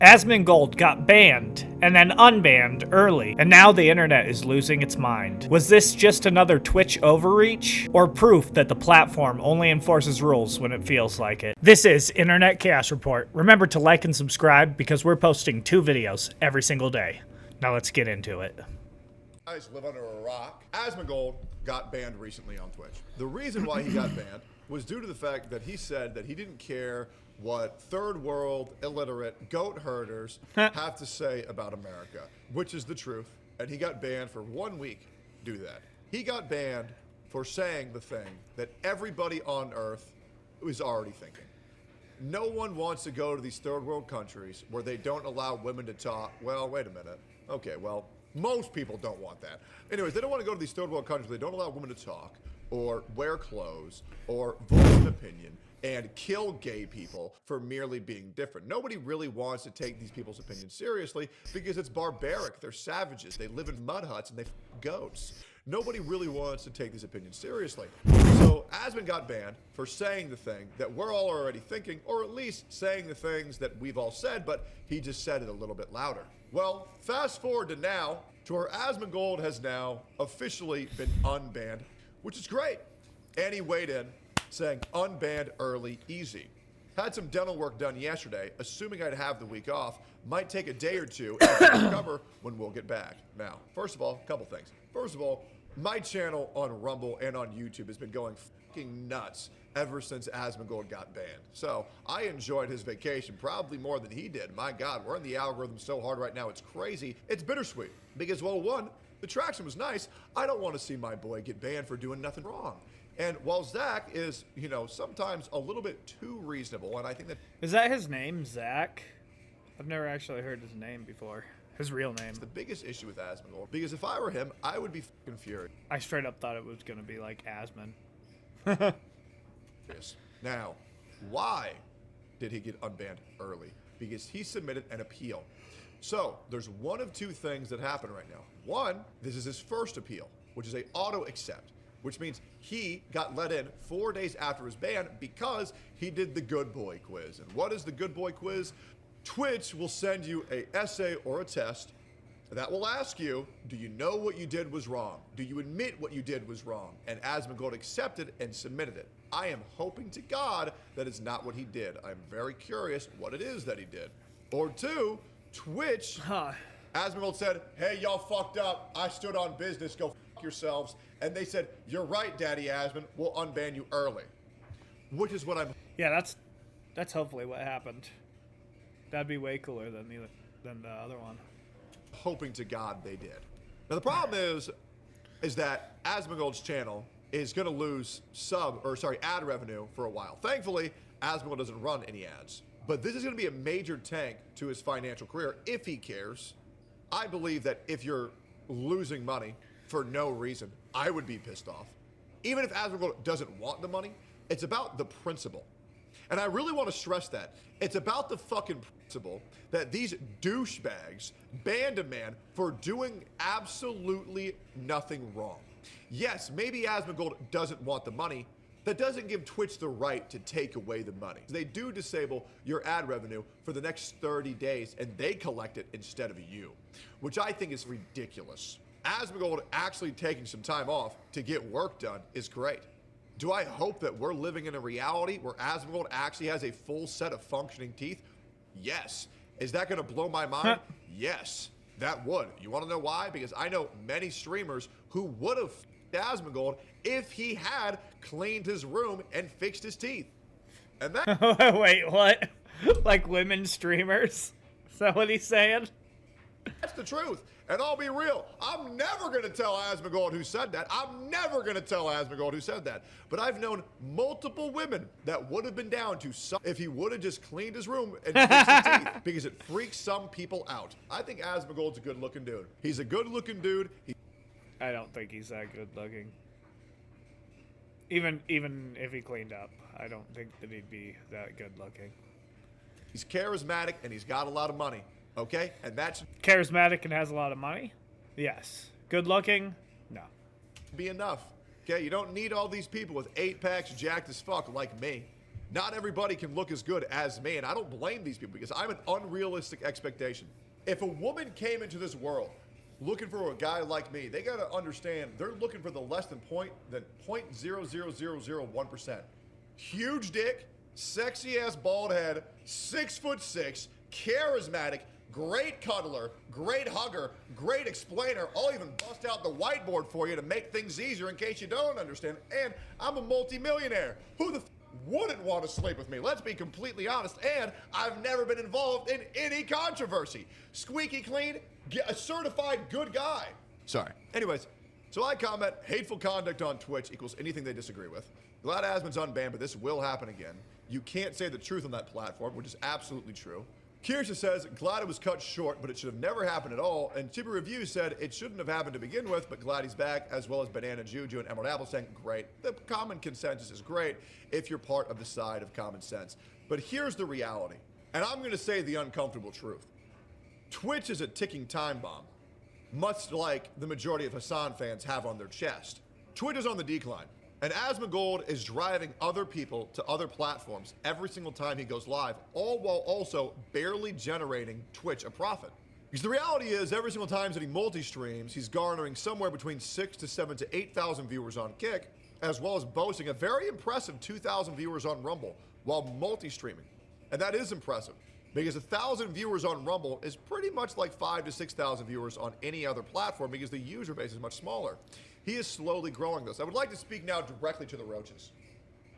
Asmongold got banned and then unbanned early, and now the internet is losing its mind. Was this just another Twitch overreach, or proof that the platform only enforces rules when it feels like it? This is Internet Chaos Report. Remember to like and subscribe because we're posting 2 videos every single day. Now let's get into it. Guys live under a rock. Asmongold got banned recently on Twitch. The reason why he got banned was due to the fact that he said that he didn't care what third world, illiterate, goat herders have to say about America, which is the truth. And he got banned for 1 week. Do that. He got banned for saying the thing that everybody on Earth is already thinking. No one wants to go to these third world countries where they don't allow women to talk. Well, wait a minute. Okay, well, most people don't want that. Anyways, they don't want to go to these third world countries where they don't allow women to talk or wear clothes or voice an opinion and kill gay people for merely being different. Nobody really wants to take these people's opinions seriously because it's barbaric. They're savages. They live in mud huts and they f goats. Nobody really wants to take these opinions seriously. So Asmon got banned for saying the thing that we're all already thinking, or at least saying the things that we've all said, but he just said it a little bit louder. Well, fast forward to now, to where Asmongold has now officially been unbanned, which is great. And he weighed in, saying unbanned early, easy. Had some dental work done yesterday, assuming I'd have the week off. Might take a day or two and recover when we'll get back. Now, first of all, a couple things. First of all, my channel on Rumble and on YouTube has been going fucking nuts ever since Asmongold got banned. So I enjoyed his vacation probably more than he did. My God, we're in the algorithm so hard right now, it's crazy. It's bittersweet because, well, one, the traction was nice. I don't want to see my boy get banned for doing nothing wrong. And while Zach is, you know, sometimes a little bit too reasonable, and I think that... Is that his name, Zach? I've never actually heard his name before. His real name. It's the biggest issue with Asmongold, because if I were him, I would be fucking furious. I straight up thought it was going to be like Asmon. Now, why did he get unbanned early? Because he submitted an appeal. So, there's one of two things that happen right now. One, this is his first appeal, which is a auto accept, which means he got let in 4 days after his ban because he did the good boy quiz. And what is the good boy quiz? Twitch will send you an essay or a test that will ask you, do you know what you did was wrong? Do you admit what you did was wrong? And Asmongold accepted and submitted it. I am hoping to God that is not what he did. I'm very curious what it is that he did. Or two, Twitch, Asmongold said, hey, y'all fucked up. I stood on business. Go fuck yourselves. And they said, you're right, Daddy Asmon. We'll unban you early. Which is what I'm... Yeah, that's hopefully what happened. That'd be way cooler than the other one. Hoping to God they did. Now the problem is that Asmongold's channel is going to lose ad revenue for a while. Thankfully, Asmongold doesn't run any ads. But this is going to be a major tank to his financial career if he cares. I believe that if you're losing money for no reason, I would be pissed off. Even if Asmongold doesn't want the money, it's about the principle. And I really want to stress that. It's about the fucking principle that these douchebags banned a man for doing absolutely nothing wrong. Yes, maybe Asmongold doesn't want the money. That doesn't give Twitch the right to take away the money. They do disable your ad revenue for the next 30 days and they collect it instead of you, which I think is ridiculous. Asmongold actually taking some time off to get work done is great. Do I hope that we're living in a reality where Asmongold actually has a full set of functioning teeth? Yes. Is that going to blow my mind? Yes, that would. You want to know why? Because I know many streamers who would have Asmongold if he had cleaned his room and fixed his teeth. And that... Wait, what? Like women streamers? Is that what he's saying? That's the truth. And I'll be real. I'm never going to tell Asmongold who said that. I'm never going to tell Asmongold who said that. But I've known multiple women that would have been down to some if he would have just cleaned his room and fixed his teeth because it freaks some people out. I think Asmongold's a good-looking dude. He's a good-looking dude. I don't think he's that good-looking. Even if he cleaned up, I don't think that he'd be that good-looking. He's charismatic and he's got a lot of money. Okay, and that's charismatic and has a lot of money. Yes. Good looking. No. Be enough. Okay, you don't need all these people with 8 packs jacked as fuck like me. Not everybody can look as good as me, and I don't blame these people because I'm an unrealistic expectation. If a woman came into this world looking for a guy like me, they gotta understand they're looking for the less than 0.00001%. Huge dick, sexy ass bald head, 6'6", charismatic, great cuddler, great hugger, great explainer. I'll even bust out the whiteboard for you to make things easier in case you don't understand. And I'm a multi-millionaire. Who the wouldn't want to sleep with me? Let's be completely honest. And I've never been involved in any controversy. Squeaky clean, a certified good guy. Sorry. Anyways, so I comment, hateful conduct on Twitch equals anything they disagree with. Glad Asmon's unbanned, but this will happen again. You can't say the truth on that platform, which is absolutely true. Kirsten says, glad it was cut short, but it should have never happened at all. And Chiba Review said it shouldn't have happened to begin with, but glad he's back, as well as Banana Juju and Emerald Apple saying, great. The common consensus is great if you're part of the side of common sense. But here's the reality, and I'm going to say the uncomfortable truth. Twitch is a ticking time bomb, much like the majority of Hassan fans have on their chest. Twitch is on the decline. And Asmongold is driving other people to other platforms every single time he goes live, all while also barely generating Twitch a profit. Because the reality is, every single time that he multi-streams, he's garnering somewhere between 6,000 to 7,000 to 8,000 viewers on Kick, as well as boasting a very impressive 2,000 viewers on Rumble while multi-streaming. And that is impressive, because 1,000 viewers on Rumble is pretty much like 5,000 to 6,000 viewers on any other platform because the user base is much smaller. He is slowly growing this. I would like to speak now directly to the Roaches.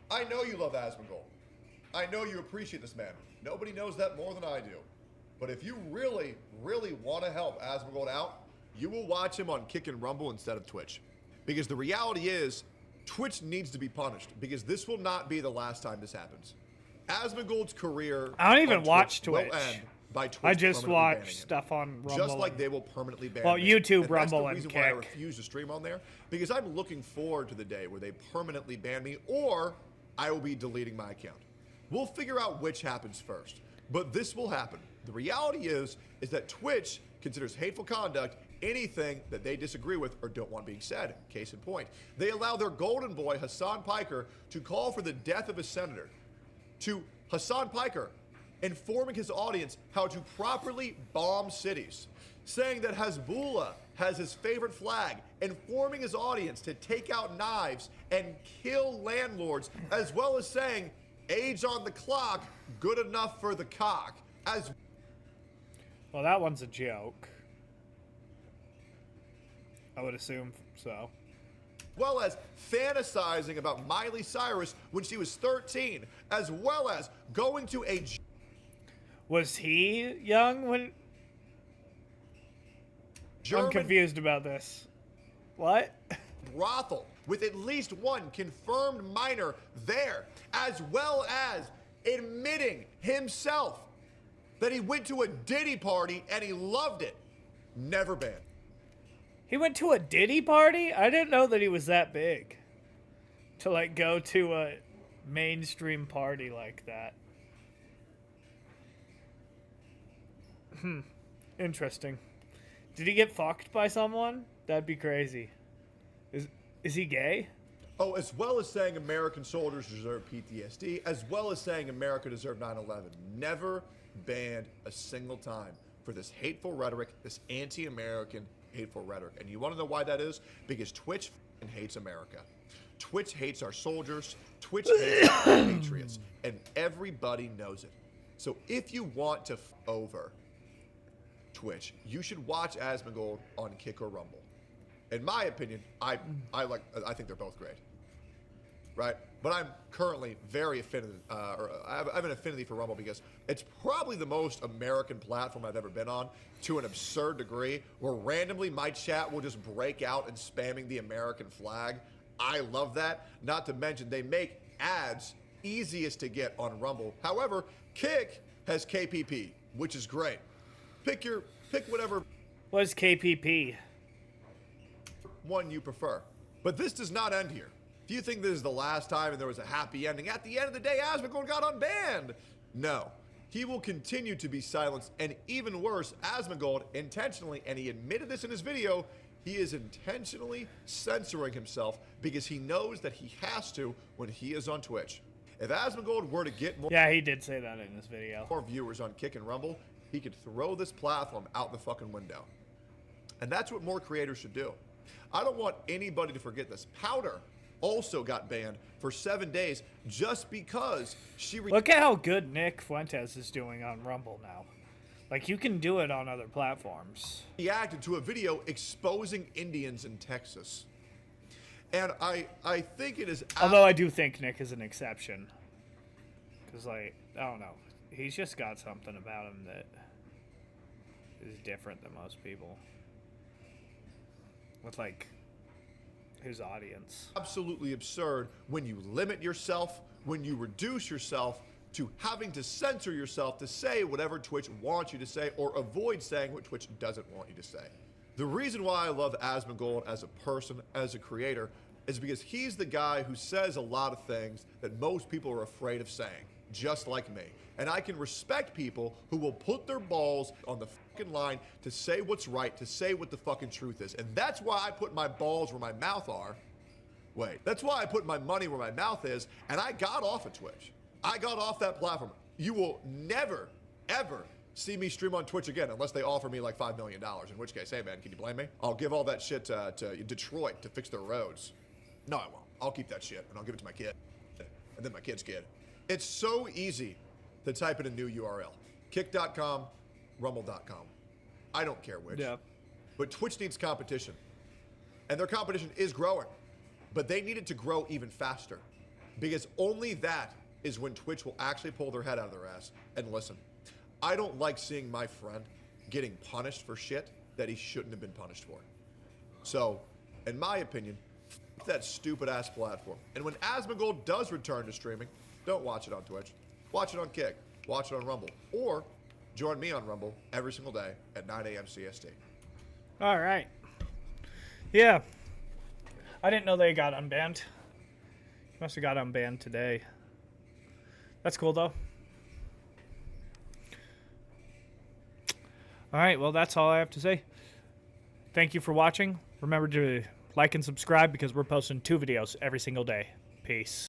I know you love Asmongold. I know you appreciate this man. Nobody knows that more than I do. But if you really, really want to help Asmongold out, you will watch him on Kick and Rumble instead of Twitch. Because the reality is, Twitch needs to be punished, because this will not be the last time this happens. Asmongold's career I don't even on watch Twitch. Twitch. Will end by Twitch I just permanently watch banning him. stuff on Rumble. Just like they will permanently ban Well, me. YouTube, And Rumble, that's and the reason why I Kick. refuse to stream on there, because I'm looking forward to the day where they permanently ban me, or I will be deleting my account. We'll figure out which happens first, but this will happen. The reality is that Twitch considers hateful conduct anything that they disagree with or don't want being said. Case in point, they allow their golden boy Hassan Piker to call for the death of a senator. To Hassan Piker informing his audience how to properly bomb cities, saying that Hezbollah has his favorite flag, informing his audience to take out knives and kill landlords, as well as saying, age on the clock, good enough for the cock. Well, that one's a joke. I would assume so. Well as fantasizing about Miley Cyrus when she was 13, as well as going to a Was he young when... German I'm confused about this. What? brothel with at least one confirmed minor there, as well as admitting himself that he went to a Diddy party and he loved it. Never banned. He went to a Diddy party? I didn't know that he was that big. To, like, go to a mainstream party like that. Interesting. Did he get fucked by someone? That'd be crazy. Is he gay? Oh, as well as saying American soldiers deserve PTSD, as well as saying America deserved 9/11. Never banned a single time for this hateful rhetoric, this anti-American hateful rhetoric. And you want to know why that is? Because Twitch hates America. Twitch hates our soldiers. Twitch hates our patriots. And everybody knows it. So if you want to over Twitch, you should watch Asmongold on Kick or Rumble. In my opinion, I think they're both great, right? But I'm currently very affinity, I have an affinity for Rumble because it's probably the most American platform I've ever been on, to an absurd degree, where randomly my chat will just break out and spamming the American flag. I love that. Not to mention they make ads easiest to get on Rumble. However, Kick has KPP, which is great. Pick whatever. What is KPP? One you prefer. But this does not end here. If you think this is the last time and there was a happy ending, at the end of the day, Asmongold got unbanned. No. He will continue to be silenced, and even worse, Asmongold intentionally, and he admitted this in his video, he is intentionally censoring himself because he knows that he has to when he is on Twitch. If Asmongold were to get more Yeah, he did say that in this video. viewers on Kick and Rumble, he could throw this platform out the fucking window. And that's what more creators should do. I don't want anybody to forget this. Powder also got banned for 7 days just because she... Look at how good Nick Fuentes is doing on Rumble now. Like, you can do it on other platforms. reacted to a video exposing Indians in Texas. And I think it is... Although I do think Nick is an exception. Because, like, I don't know. He's just got something about him that is different than most people. With, like, his audience. absolutely absurd when you limit yourself, when you reduce yourself to having to censor yourself to say whatever Twitch wants you to say or avoid saying what Twitch doesn't want you to say. The reason why I love Asmongold as a person, as a creator, is because he's the guy who says a lot of things that most people are afraid of saying, just like me. And I can respect people who will put their balls on the fucking line to say what's right, to say what the fucking truth is. And that's why I put my balls where my mouth are. Wait, that's why I put my money where my mouth is, and I got off of Twitch. I got off that platform. You will never, ever see me stream on Twitch again unless they offer me like $5 million, in which case, hey man, can you blame me? I'll give all that shit to Detroit to fix their roads. No, I won't. I'll keep that shit and I'll give it to my kid. And then my kid's kid. It's so easy to type in a new URL. Kick.com, rumble.com. I don't care which. Yeah. But Twitch needs competition. And their competition is growing. But they need it to grow even faster. Because only that is when Twitch will actually pull their head out of their ass and listen. I don't like seeing my friend getting punished for shit that he shouldn't have been punished for. So, in my opinion, f that stupid ass platform. And when Asmongold does return to streaming, don't watch it on Twitch. Watch it on Kick. Watch it on Rumble. Or join me on Rumble every single day at 9 a.m. CST. All right. Yeah. I didn't know they got unbanned. Must have got unbanned today. That's cool, though. All right, well, that's all I have to say. Thank you for watching. Remember to like and subscribe because we're posting 2 videos every single day. Peace.